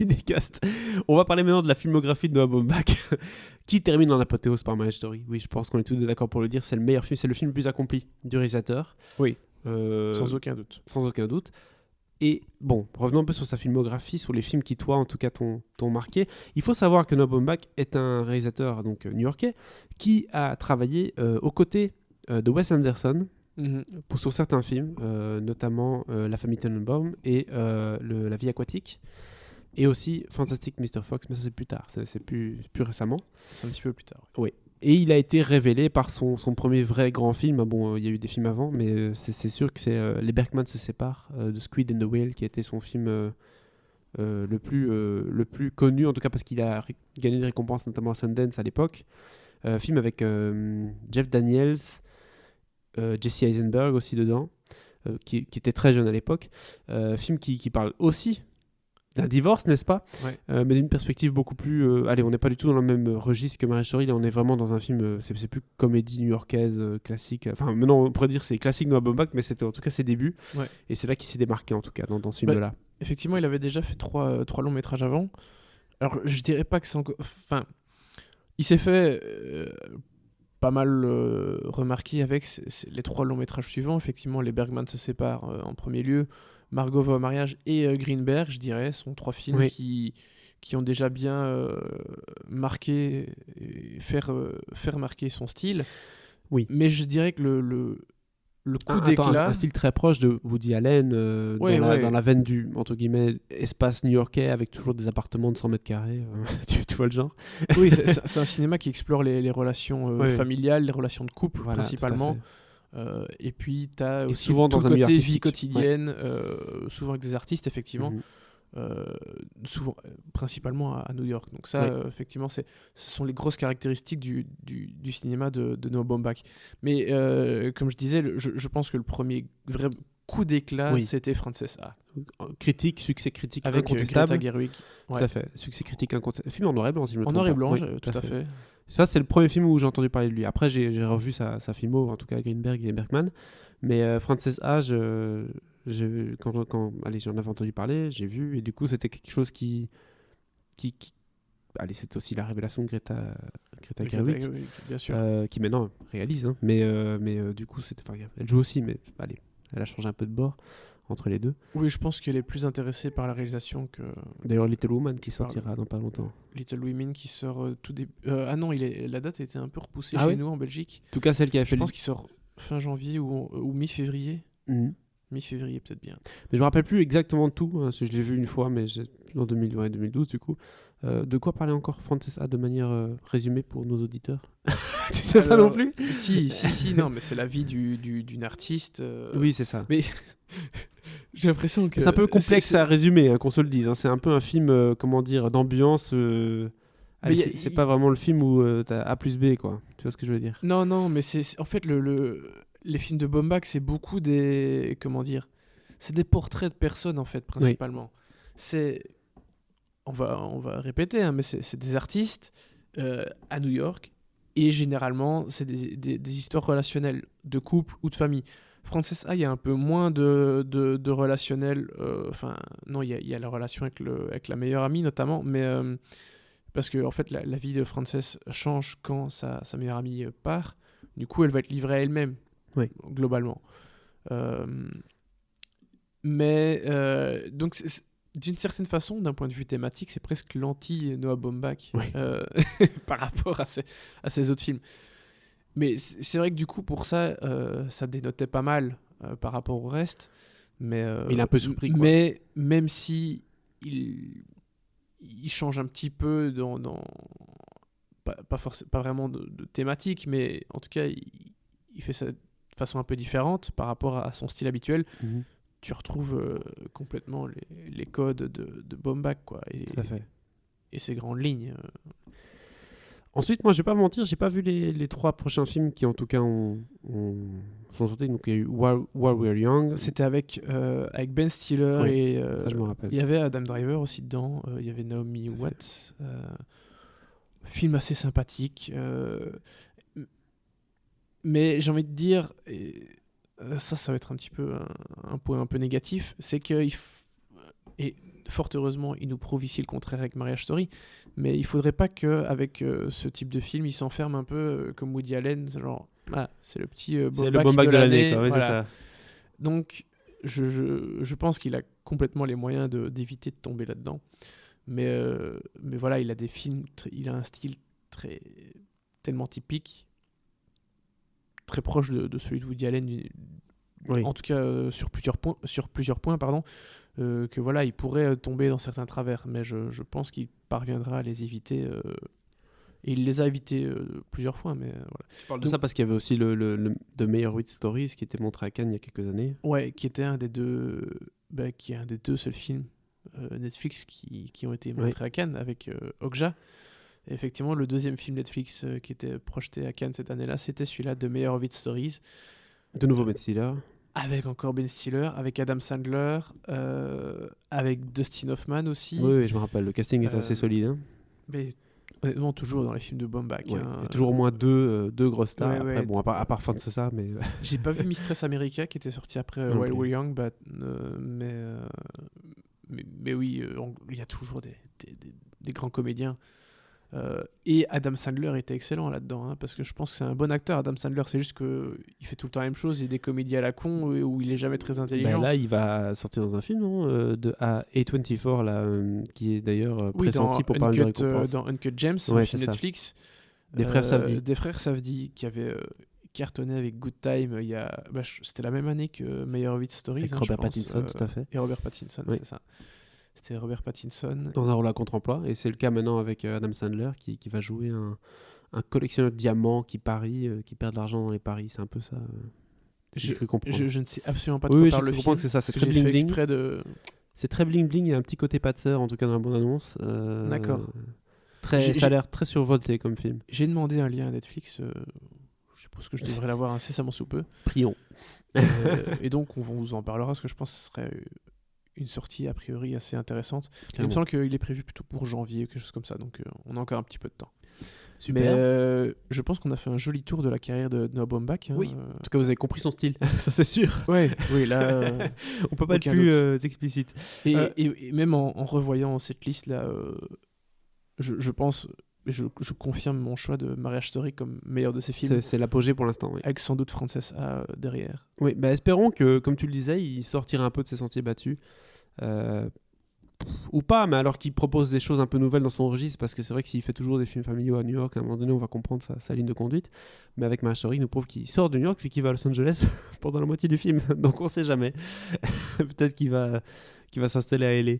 Cinécast. On va parler maintenant de la filmographie de Noah Baumbach, qui termine en apothéose par Marriage Story. Oui, je pense qu'on est tous d'accord pour le dire, c'est le meilleur film, c'est le film le plus accompli du réalisateur. Oui, Euh, sans aucun doute. Sans aucun doute. Et bon, revenons un peu sur sa filmographie, sur les films qui, toi, en tout cas, t'ont marqué. Il faut savoir que Noah Baumbach est un réalisateur donc new-yorkais qui a travaillé aux côtés de Wes Anderson sur certains films, notamment La famille Tenenbaum et La vie aquatique. Et aussi Fantastic Mr. Fox, mais ça c'est plus tard, c'est plus récemment. C'est un petit peu plus tard. Oui. Et il a été révélé par son premier vrai grand film. Bon, il y a eu des films avant, mais c'est sûr que c'est Les Bergman se séparent de Squid and the Whale qui a été son film le plus connu, en tout cas parce qu'il a gagné des récompenses, notamment à Sundance à l'époque. Film avec Jeff Daniels, Jesse Eisenberg aussi dedans, qui était très jeune à l'époque. Film qui parle aussi d'un divorce, n'est-ce pas? Ouais. Mais d'une perspective beaucoup plus... allez, on n'est pas du tout dans le même registre que Marriage Story, là on est vraiment dans un film, c'est plus comédie new-yorkaise classique. Enfin, maintenant on pourrait dire c'est classique Noah Baumbach, mais c'était en tout cas ses débuts. Ouais. Et c'est là qu'il s'est démarqué en tout cas, dans ce film-là. Effectivement, il avait déjà fait trois longs métrages avant. Alors, je dirais pas que c'est encore... Enfin, il s'est fait pas mal remarquer avec les 3 longs métrages suivants. Effectivement, Les Bergman se séparent en premier lieu. Margot va au mariage et Greenberg, je dirais, sont 3 films qui ont déjà bien marqué, faire marquer son style. Oui. Mais je dirais que le coup d'éclat... un style très proche de Woody Allen, dans la veine du, entre guillemets, espace new-yorkais, avec toujours des appartements de 100 mètres carrés. Tu vois le genre? Oui, c'est un cinéma qui explore les relations familiales, les relations de couple, voilà, principalement. Et puis tu as aussi souvent tout dans le un côté vie quotidienne, souvent avec des artistes, effectivement. Souvent, principalement à New York. Donc ça, effectivement, ce sont les grosses caractéristiques du cinéma de Noah Baumbach. Mais comme je disais, je pense que le premier vrai coup d'éclat, c'était Frances A. Succès critique avec incontestable. Greta Gerwig. Tout à fait, succès critique incontestable. Film en noir et blanc, si je me trompe pas. En noir et blanc, tout à fait. Ça, c'est le premier film où j'ai entendu parler de lui. Après, j'ai revu sa filmo, en tout cas Greenberg et Bergman. Mais Frances A, quand j'en avais entendu parler, j'ai vu, et du coup, c'était quelque chose qui allez, c'est aussi la révélation de Greta Gerwig, bien sûr. qui maintenant réalise, hein. mais du coup, elle joue aussi, mais allez, elle a changé un peu de bord entre les deux. Oui, je pense qu'elle est plus intéressée par la réalisation que... D'ailleurs, Little Woman qui sortira dans pas longtemps. Little Women qui sort tout début... ah non, la date a été un peu repoussée chez nous en Belgique. En tout cas, celle qui a fait... Je pense qu'il sort fin janvier ou mi-février. Mi-février peut-être bien. Mais je me rappelle plus exactement de tout, hein, parce que je l'ai vu une fois, mais en 2012 du coup. De quoi parler encore Frances A de manière résumée pour nos auditeurs? Tu sais pas non plus? Si, non, mais c'est la vie d'une artiste. Oui, c'est ça. Mais j'ai l'impression que... C'est un peu complexe à résumer, hein, qu'on se le dise. Hein. C'est un peu un film, comment dire, d'ambiance. Allez, c'est pas vraiment le film où t'as A plus B, quoi. Tu vois ce que je veux dire? Non, mais c'est en fait les films de Baumbach, c'est beaucoup des... Comment dire? C'est des portraits de personnes, en fait, principalement. C'est... On va répéter, hein, mais c'est des artistes à New York, et généralement, c'est des histoires relationnelles, de couple ou de famille. Frances A, il y a un peu moins de relationnel. Non, il y a la relation avec la meilleure amie, notamment, mais... parce que en fait, la vie de Frances change quand sa meilleure amie part. Du coup, elle va être livrée à elle-même, globalement. Donc, d'une certaine façon, d'un point de vue thématique, c'est presque l'anti-Noah Baumbach par rapport à ses autres films. Mais c'est vrai que du coup, pour ça, ça dénotait pas mal par rapport au reste. Mais il est un peu surpris, quoi. Mais même si il change un petit peu dans pas vraiment de thématique, mais en tout cas, il fait ça de façon un peu différente par rapport à son style habituel. Tu retrouves complètement les codes de Baumbach, quoi, et ses grandes lignes. Ensuite, moi, je vais pas mentir, j'ai pas vu les 3 prochains films qui, en tout cas, sont sortis. Donc, il y a eu While We Are Young. C'était avec Ben Stiller et ça, je me rappelle. Il y avait Adam Driver aussi dedans. Il y avait Naomi Watts. Film assez sympathique. Mais j'ai envie de dire, ça va être un petit peu un point un peu négatif, c'est que et fort heureusement, il nous prouve ici le contraire avec Marriage Story, mais il faudrait pas qu'avec ce type de film, il s'enferme un peu comme Woody Allen, genre, c'est le petit c'est le Baumbach de l'année, quoi. Ouais, voilà. c'est ça. Donc, je pense qu'il a complètement les moyens d'éviter de tomber là-dedans. Mais voilà, il a des films, il a un style tellement typique, très proche de celui de Woody Allen, Oui. en tout cas sur plusieurs points, pardon, que voilà, il pourrait tomber dans certains travers, mais je pense qu'il parviendra à les éviter. Et il les a évités plusieurs fois, mais voilà. Je parle de ça parce qu'il y avait aussi le The Meyerowitz Stories qui était montré à Cannes il y a quelques années. Ouais, qui était un des deux seuls films Netflix qui ont été montrés à Cannes avec Okja. Et effectivement, le deuxième film Netflix qui était projeté à Cannes cette année-là, c'était celui-là de Meyerowitz Stories. De nouveau Ben Stiller. Avec encore Ben Stiller, avec Adam Sandler, avec Dustin Hoffman aussi. Oui, je me rappelle, le casting est assez solide. Hein. Mais honnêtement, toujours dans les films de Baumbach. Ouais, il y a toujours au moins deux grosses stars. Ouais, après, ouais, bon, à part fin de ça, mais... J'ai pas vu Mistress America qui était sorti après While We're Young, mais oui, il y a toujours des grands comédiens. Et Adam Sandler était excellent là-dedans, hein, parce que je pense que c'est un bon acteur. Adam Sandler, c'est juste qu'il fait tout le temps la même chose, il a des comédies à la con où il est jamais très intelligent. Là, il va sortir dans un film de A24 là, qui est d'ailleurs pressenti pour parler de récompense. Dans Uncut Gems, un film Netflix. Des frères Safdie. Des frères Safdie qui avaient cartonné avec Good Time. C'était la même année que Meyerowitz Stories. Avec Robert Pattinson, tout à fait. Et Robert Pattinson, c'est ça. C'était Robert Pattinson. Dans un rôle à contre-emploi. Et c'est le cas maintenant avec Adam Sandler qui va jouer un collectionneur de diamants qui parie, qui perd de l'argent dans les paris. C'est un peu ça. J'ai cru comprendre. Je ne sais absolument pas de quoi parle le film. C'est ça. C'est très bling-bling. C'est très bling-bling. Il y a un petit côté pâtesseur, en tout cas dans la bande-annonce. D'accord. Ça a l'air très survolté comme film. J'ai demandé un lien à Netflix. Je suppose que je devrais l'avoir incessamment sous peu. Prions. Et donc, on vous en parlera, parce que je pense que ce serait une sortie a priori assez intéressante. Il me semble qu'il est prévu plutôt pour janvier, quelque chose comme ça, donc on a encore un petit peu de temps. Super. Mais je pense qu'on a fait un joli tour de la carrière de Noah Baumbach. Hein, oui, en tout cas vous avez compris son style, ça c'est sûr. Oui, là... on peut pas être plus explicite. Et même en revoyant cette liste-là, je pense... Je confirme mon choix de Marriage Story comme meilleur de ses films. C'est l'apogée pour l'instant, oui. Avec sans doute Frances A derrière. Oui, espérons que, comme tu le disais, il sortira un peu de ses sentiers battus. Ou pas, mais alors qu'il propose des choses un peu nouvelles dans son registre, parce que c'est vrai que s'il fait toujours des films familiaux à New York, à un moment donné, on va comprendre sa ligne de conduite. Mais avec Marriage Story, il nous prouve qu'il sort de New York, puis qu'il va à Los Angeles pendant la moitié du film. Donc on sait jamais. Peut-être qu'il va s'installer à LA.